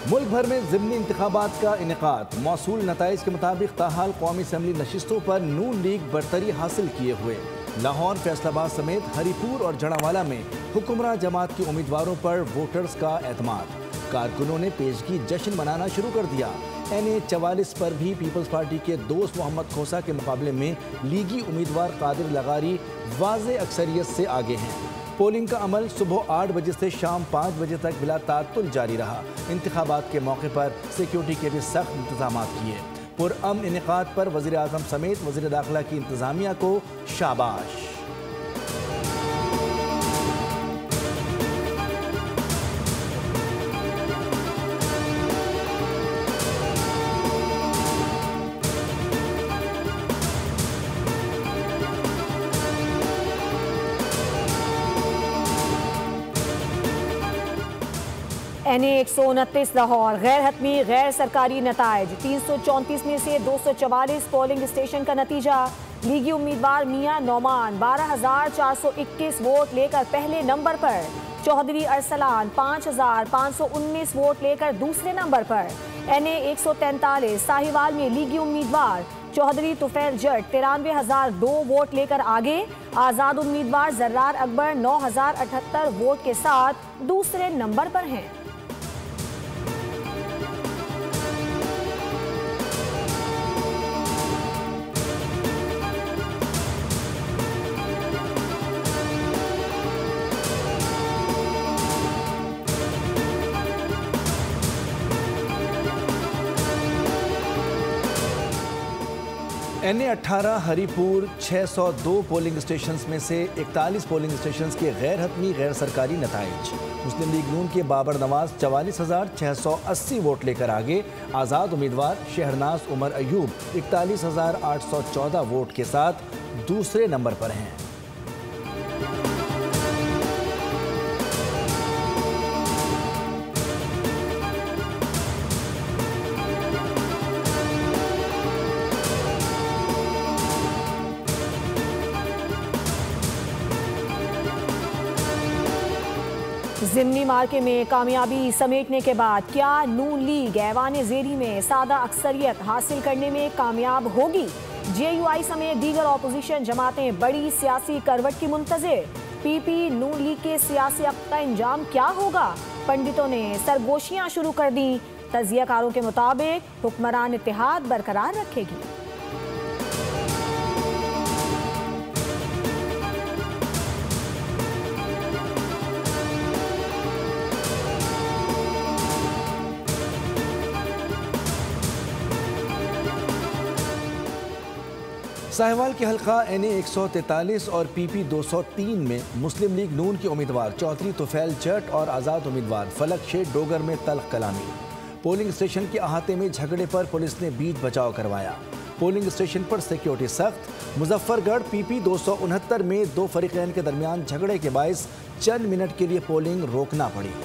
मुल्क भर में ज़िमनी इंतखाबात का इनेकाद। मौसूल नताइज के मुताबिक ताहाल कौमी असम्बली नशिस्तों पर नून लीग बरतरी हासिल किए हुए। लाहौर, फैसलाबाद समेत हरीपुर और जड़ावाला में हुक्मरान जमात के उम्मीदवारों पर वोटर्स का एतमाद। कारकुनों ने पेशगी जश्न मनाना शुरू कर दिया। NA 44 पर भी पीपल्स पार्टी के दोस्त मोहम्मद खोसा के मुकाबले में लीगी उम्मीदवार कादिर लगारी वाज़े अक्सरियत से आगे हैं। पोलिंग का अमल सुबह 8 बजे से शाम 5 बजे तक बिला तातुल जारी रहा। इंतखाबात के मौके पर सिक्योरिटी के भी सख्त इंतजाम किए। पुरअमन इनेकाद पर वज़ीर आज़म समेत वज़ीर दाखिला की इंतजामिया को शाबाश। NA 129 लाहौर गैर हतमी गैर सरकारी नताइज। 334 में से 244 पोलिंग स्टेशन का नतीजा। लीगी उम्मीदवार मियां नौमान 12,421 वोट लेकर पहले नंबर पर। चौधरी अरसलान 5,519 वोट लेकर दूसरे नंबर पर। NA 143 साहिवाल में लीगी उम्मीदवार चौधरी तुफैल जट 93,002 वोट लेकर आगे। आज़ाद उम्मीदवार जर्रार अकबर 9,078 वोट के साथ दूसरे नंबर पर हैं। NA 18 हरीपुर 602 पोलिंग स्टेशन में से 41 पोलिंग स्टेशन के गैर हतमी गैर सरकारी नताइज। मुस्लिम लीग नून के बाबर नवाज 44,680 वोट लेकर आगे। आज़ाद उम्मीदवार शहरनाज उमर अयूब 41,814 वोट के साथ दूसरे नंबर पर हैं। ज़िमनी मार्के में कामयाबी समेटने के बाद क्या नून लीग ऐवान ज़ेरी में सादा अक्सरियत हासिल करने में कामयाब होगी? JUI समेत दीगर अपोजिशन जमातें बड़ी सियासी करवट की मुंतज़िर। PP नून लीग के सियासी अक़्द का इंजाम क्या होगा? पंडितों ने सरगोशियां शुरू कर दी। तज़ियाकारों के मुताबिक हुक्मरान इत्तेहाद बरकरार रखेगी। साहिवाल के हल्का NA 143 और PP 203 में मुस्लिम लीग नून के उम्मीदवार चौधरी तुफैल जट और आज़ाद उम्मीदवार फलक शेख डोगर में तल्ख कलामी। पोलिंग स्टेशन के अहाते में झगड़े पर पुलिस ने बीच बचाव करवाया। पोलिंग स्टेशन पर सिक्योरिटी सख्त। मुजफ्फरगढ़ PP 269 में दो फरीकैन के दरमियान झगड़े के बायस चंद मिनट के लिए पोलिंग रोकना पड़ी।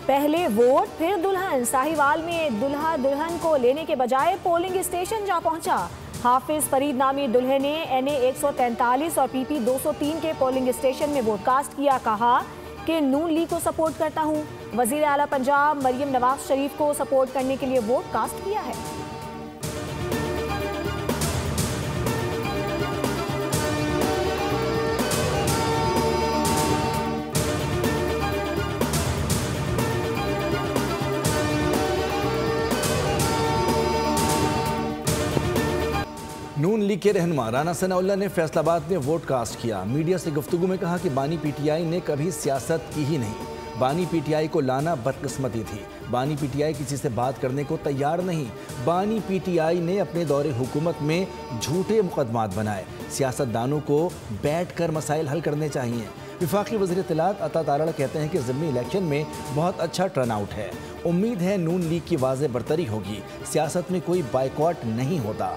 पहले वोट फिर दुल्हन। साहिवाल में दुल्हा दुल्हन को लेने के बजाय पोलिंग स्टेशन जा पहुंचा। हाफिज फरीद नामी दुल्हे ने NA 143 और PP 203 के पोलिंग स्टेशन में वोट कास्ट किया। कहा कि नून लीग को सपोर्ट करता हूं। वजीर आला पंजाब मरियम नवाज शरीफ को सपोर्ट करने के लिए वोट कास्ट किया है। नून लीग के रहनुमा राना सनाउल्लाह ने फैसलाबाद में वोट कास्ट किया। मीडिया से गुफ्तगू में कहा कि बानी PTI ने कभी सियासत की ही नहीं। बानी PTI को लाना बदकिस्मती थी। बानी PTI किसी से बात करने को तैयार नहीं। बानी PTI ने अपने दौरे हुकूमत में झूठे मुकदमात बनाए। सियासतदानों को बैठ कर मसाइल हल करने चाहिए। वफाकी वज़ीर इत्तलात अता तारड़ कहते हैं कि ज़िमनी इलेक्शन में बहुत अच्छा टर्नआउट है। उम्मीद है नून लीग की वाज़ेह बरतरी होगी। सियासत में कोई बाइकॉट नहीं होता।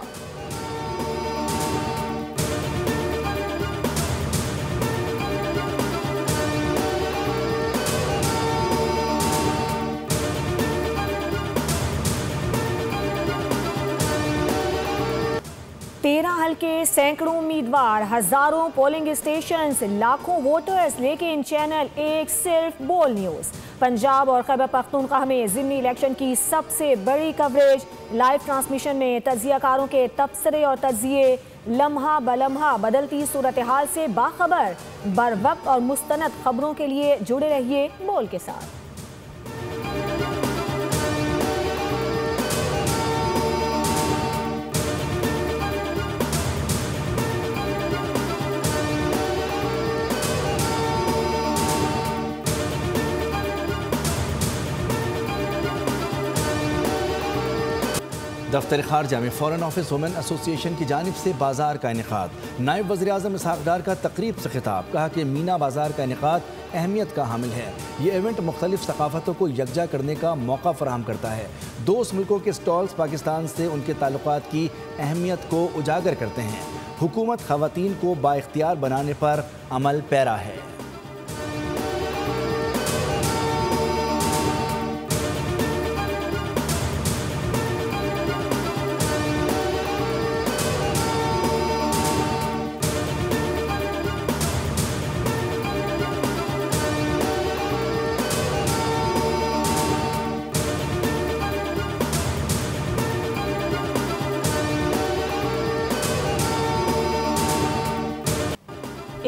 के सैकड़ों उम्मीदवार, हजारों पोलिंग स्टेशंस, लाखों वोटर्स, लेकिन चैनल एक सिर्फ बोल न्यूज। पंजाब और खैबर पख्तूनख्वा में ज़िमनी इलेक्शन की सबसे बड़ी कवरेज। लाइव ट्रांसमिशन में तज्जियाकारों के तबसरे और तज्जिए, लम्हा बलम्हा बदलती सूरत हाल से बाखबर। बर वक्त और मुस्तनद खबरों के लिए जुड़े रहिए बोल के साथ। दफ्तर खारजा में फॉरेन ऑफिस वुमेन एसोसिएशन की जानिब से बाजार का इनेकाद। नायब वज़ीर आज़म इसहाक डार का तकरीब से खिताब, कहा कि मीना बाजार का इनेकाद अहमियत का हामिल है। ये इवेंट मुख्तलिफ सकाफ़तों को यकजा करने का मौका फराहम करता है। दोस्त मुल्कों के स्टॉल्स पाकिस्तान से उनके ताल्लुकात की अहमियत को उजागर करते हैं। हुकूमत ख़वातीन को बाइख्तियार बनाने पर अमल पैरा है।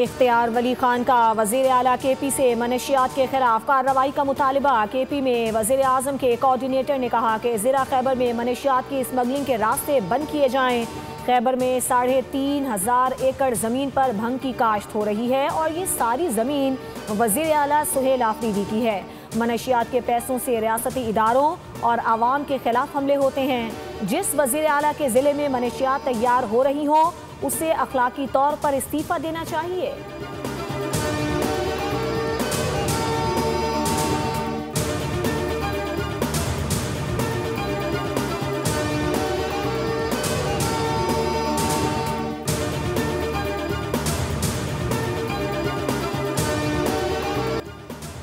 इख्तियार वली खान का वज़ीर आला KP से मनशियात के खिलाफ कार्रवाई का मुतालबा। KP में वज़ीर आज़म के कोऑर्डिनेटर ने कहा कि ज़िला खैबर में मनशियात की स्मगलिंग के रास्ते बंद किए जाएं। खैबर में 3,500 एकड़ ज़मीन पर भंग की काश्त हो रही है और ये सारी ज़मीन वज़ीर आला सुहेल आफरीदी की है। मनशियात के पैसों से रियासती इदारों और आवाम के खिलाफ हमले होते हैं। जिस वज़ीर आला के ज़िले में मनशियात तैयार हो रही हों उसे अखलाकी तौर पर इस्तीफा देना चाहिए।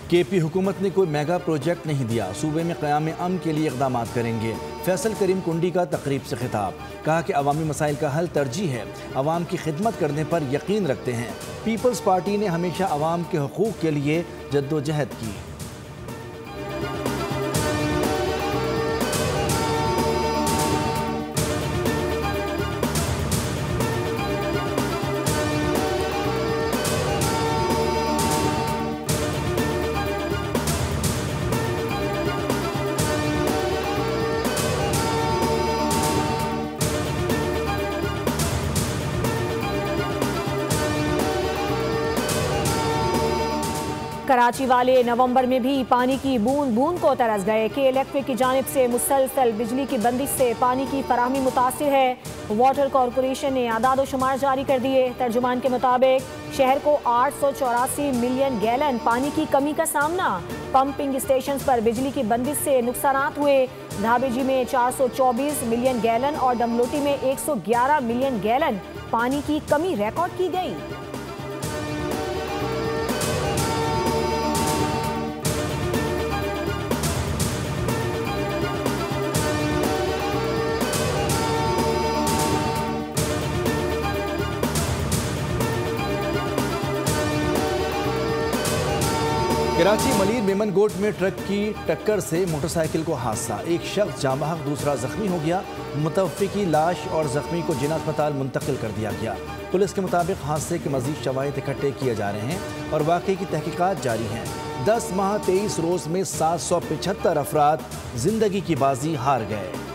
KP हुकूमत ने कोई मेगा प्रोजेक्ट नहीं दिया, सूबे में क़याम अमन के लिए इक़दाम करेंगे। फैसल करीम कुंडी का तकरीब से खिताब, कहा कि अवामी मसाइल का हल तरजीह है, अवाम की खिदमत करने पर यकीन रखते हैं। पीपल्स पार्टी ने हमेशा अवाम के हकूक़ के लिए जद्दोजहद की। कराची वाले नवंबर में भी पानी की बूंद बूंद को तरस गए। के इलेक्ट्रिक की जानिब से मुसलसल बिजली की बंदिश से पानी की फराहमी मुतासिर है। वाटर कॉरपोरेशन ने आदाद शुमार जारी कर दिए। तर्जुमान के मुताबिक शहर को 884 मिलियन गैलन पानी की कमी का सामना। पंपिंग स्टेशन पर बिजली की बंदिश से नुकसानात हुए। धाबेजी में 424 मिलियन गैलन और डमलोटी में 111 मिलियन गैलन पानी की कमी रिकॉर्ड की गई। कराची मलिर मेमन गोट में ट्रक की टक्कर से मोटरसाइकिल को हादसा, एक शख्स जाँ बहक दूसरा जख्मी हो गया। मुतवफ़्फ़ी की लाश और जख्मी को जिला अस्पताल मुंतकिल कर दिया गया। पुलिस के मुताबिक हादसे के मजीद शवाहिद इकट्ठे किए जा रहे हैं और वाक़े की तहकीकात जारी हैं। 10 माह 23 रोज़ में 775 अफराद जिंदगी की बाजी हार गए।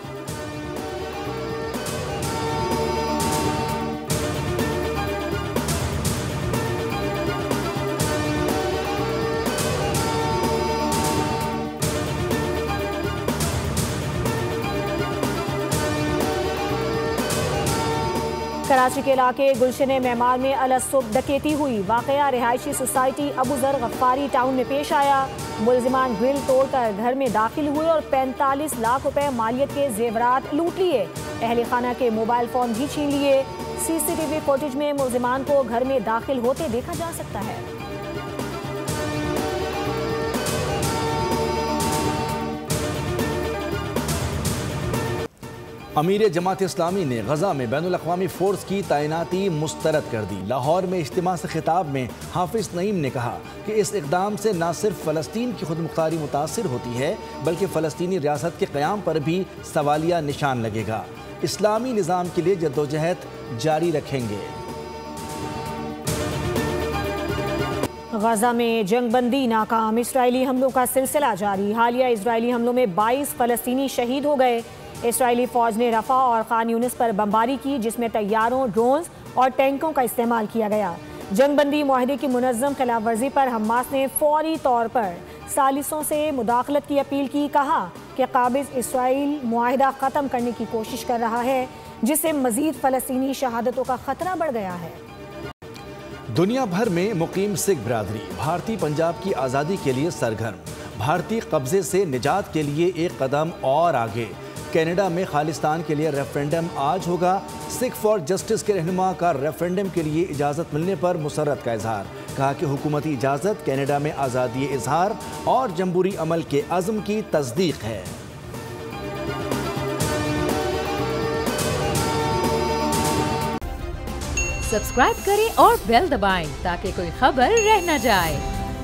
कराची के इलाके गुलशन मेमार में अलसुब डकैती हुई। वाकया रिहायशी सोसाइटी अबूजर गफ्फारी टाउन में पेश आया। मुलजिमान ग्रिल तोड़कर घर में दाखिल हुए और 45 लाख रुपए मालियत के जेवरात लूट लिए। अहले खाना के मोबाइल फोन भी छीन लिए। CCTV फुटेज में मुलजिमान को घर में दाखिल होते देखा जा सकता है। अमीर जमात इस्लामी ने गजा में बैनुल अक़वामी फोर्स की तैनाती मुस्तरद कर दी। लाहौर में इज्तिमा से खिताब में हाफिज नईम ने कहा कि इस इक़दाम से न सिर्फ फ़लस्तीन की खुदमुख्तारी मुतासिर होती है बल्कि फ़लस्तीनी रियासत के क़याम पर भी सवालिया निशान लगेगा। इस्लामी निज़ाम के लिए जद्दोजहद जारी रखेंगे। गजा में जंगबंदी नाकाम, इसराइली हमलों का सिलसिला जारी। हालिया इसराइली हमलों में 22 फ़लस्तीनी शहीद हो गए। इसराइली फ़ौज ने रफ़ा और खान यूनिस पर बमबारी की, जिसमें तैयारों, ड्रोन्स और टैंकों का इस्तेमाल किया गया। जंगबंदी मुआहदे की मुनज़्ज़म खिलाफ वर्जी पर हमास ने फौरी तौर पर सालिसों से मुदाखलत की अपील की। कहा कि काबिज़ इसराइल मुआहदा ख़त्म करने की कोशिश कर रहा है, जिससे मज़ीद फ़लस्तीनी शहादतों का ख़तरा बढ़ गया है। दुनिया भर में मुकीम सिख बिरादरी भारतीय पंजाब की आज़ादी के लिए सरगर्म। भारतीय कब्जे से निजात के लिए एक कदम और आगे। कनाडा में खालिस्तान के लिए रेफरेंडम आज होगा। सिख फॉर जस्टिस के रहनुमा का रेफरेंडम के लिए इजाज़त मिलने पर मुसर्रत का इजहार। कहा कि हुकूमती इजाज़त कनाडा में आज़ादी इजहार और जमहूरी अमल के अज़्म की तस्दीक है। सब्सक्राइब करें और बेल दबाएं ताकि कोई खबर रह न जाए।